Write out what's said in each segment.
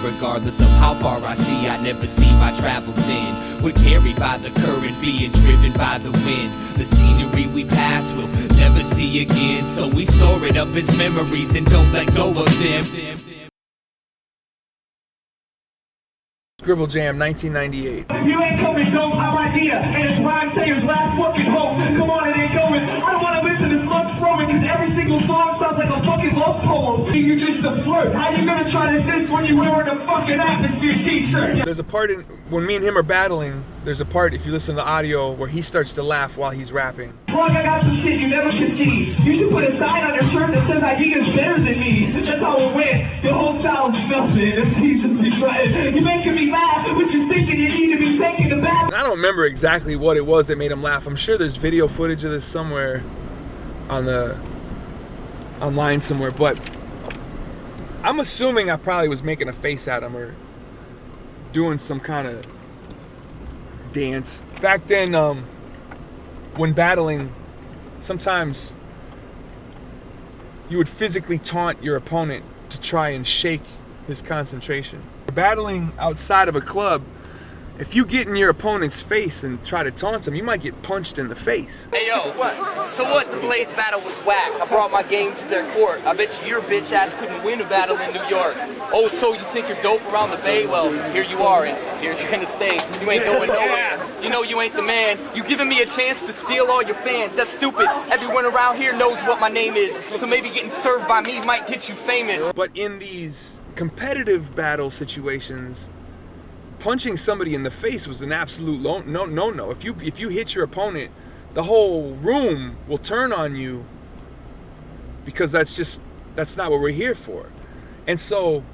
regardless of how far I see. I never see my travels in. We're carried by the current, being driven by the wind. The scenery we pass will never see again, so we store it up as memories and don't let go of them. Scribble Jam, 1998. If you ain't coming, don't have idea. And it's Rhyme Sayer's last fucking hope. Come on, it ain't going. I don't want to listen to Slug throwing, because every single song sounds like a fucking love poem. You just a flirt. How you gonna try to diss when you're wearing a fucking atmosphere t-shirt? There's a part in, when me and him are battling, there's a part, if you listen to the audio, where he starts to laugh while he's rapping. Slug, I got some shit you never could see. You should put a sign on your shirt that says Eyedea is better than me. That's how it went. Your whole sound's filthy. It's easy to be trying. You're making me laugh, but you're thinking you need to be taking the back. I don't remember exactly what it was that made him laugh. I'm sure there's video footage of this somewhere online somewhere, but I'm assuming I probably was making a face at him or doing some kind of dance. Back then, when battling, sometimes you would physically taunt your opponent to try and shake his concentration. Battling outside of a club, if you get in your opponent's face and try to taunt him, you might get punched in the face. Hey yo, what? So what? The Blades battle was whack. I brought my game to their court. I bet you your bitch ass couldn't win a battle in New York. Oh, so you think you're dope around the Bay? Well, here you are, and here you're gonna stay. You ain't going nowhere. You know you ain't the man. You giving me a chance to steal all your fans. That's stupid. Everyone around here knows what my name is. So maybe getting served by me might get you famous. But in these competitive battle situations, punching somebody in the face was an absolute no. If you hit your opponent, the whole room will turn on you, because that's not what we're here for. And so,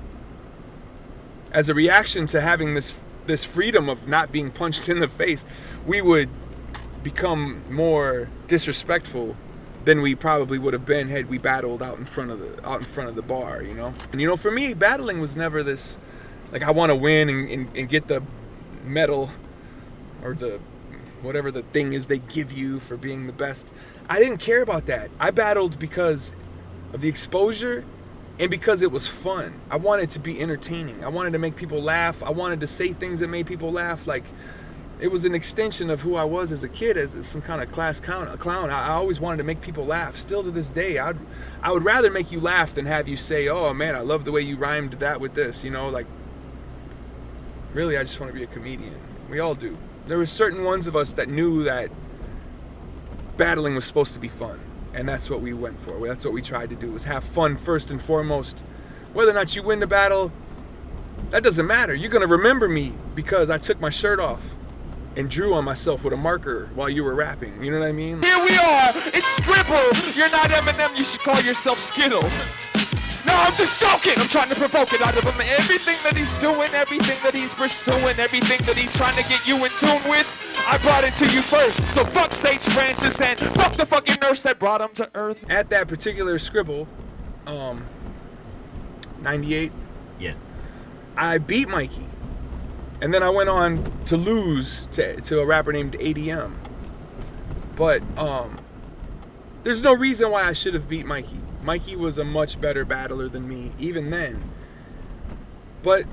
as a reaction to having this freedom of not being punched in the face, we would become more disrespectful than we probably would have been had we battled out in front of the bar, you know. And you know, for me, battling was never this, like, I want to win and get the medal or the whatever the thing is they give you for being the best. I didn't care about that. I battled because of the exposure and because it was fun. I wanted to be entertaining. I wanted to make people laugh. I wanted to say things that made people laugh. Like, it was an extension of who I was as a kid, as some kind of class clown. I always wanted to make people laugh. Still to this day, I would rather make you laugh than have you say, oh man, I love the way you rhymed that with this, you know, like, really, I just want to be a comedian. We all do. There were certain ones of us that knew that battling was supposed to be fun, and that's what we went for. That's what we tried to do, was have fun first and foremost. Whether or not you win the battle, that doesn't matter. You're gonna remember me because I took my shirt off and drew on myself with a marker while you were rapping. You know what I mean? Here we are. It's Scribble. You're not Eminem. You should call yourself Skittle. No, I'm just joking. I'm trying to provoke it out of him. Everything that he's doing, everything that he's pursuing, everything that he's trying to get you in tune with, I brought it to you first. So fuck Sage Francis and fuck the fucking nurse that brought him to Earth. At that particular Scribble, 98, yeah, I beat Mikey. And then I went on to lose to a rapper named ADM. But there's no reason why I should have beat Mikey. Mikey was a much better battler than me, even then. But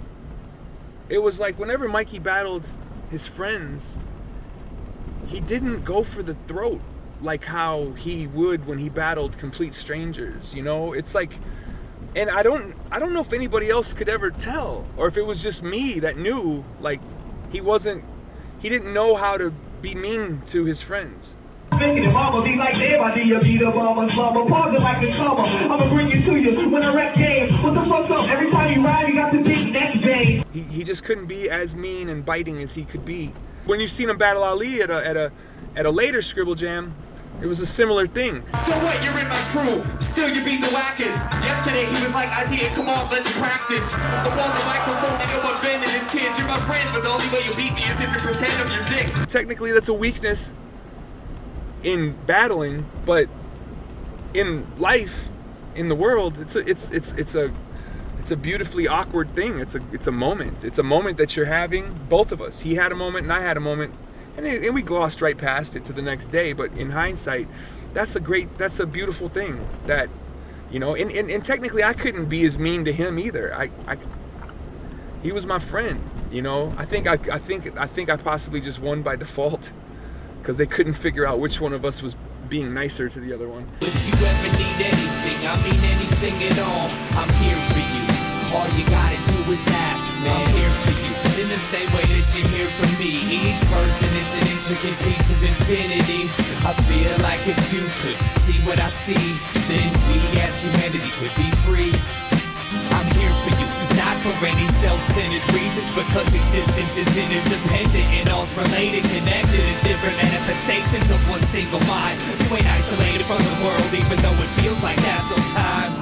it was like whenever Mikey battled his friends, he didn't go for the throat like how he would when he battled complete strangers, you know? It's like, and I don't know if anybody else could ever tell, or if it was just me that knew, like, he didn't know how to be mean to his friends. Making it mama be like damn, Eyedea be the mama slumber. Pause it like a comma. I'ma bring you to you when I rap game. What the fuck's up? Every time you ride, you got the big neck game. He just couldn't be as mean and biting as he could be. When you seen him battle Ali at a later Scribble Jam, it was a similar thing. So what? You're in my crew. Still you beat the wackest. Yesterday he was like, Eyedea, come on, let's practice. The ball, the microphone, and you're bending his kids. You're my friend, but the only way you beat me is if you pretend of your dick. Technically, that's a weakness in battling, but in life, in the world, it's a beautifully awkward thing. It's a moment. It's a moment that you're having, both of us. He had a moment and I had a moment, and we glossed right past it to the next day. But in hindsight, that's a beautiful thing that, you know, and technically I couldn't be as mean to him either. he was my friend. You know, I think I possibly just won by default because they couldn't figure out which one of us was being nicer to the other one. If you ever need anything, I mean anything at all, I'm here for you. All you gotta do is ask, man. I'm here for you. In the same way that you're here for me. Each person is an intricate piece of infinity. I feel like if you could see what I see, then we as humanity could be free. I'm here for you, not for any self-centered reasons, because existence is interdependent and all's related, connected as different manifestations of one single mind. You ain't isolated from the world, even though it feels like that sometimes.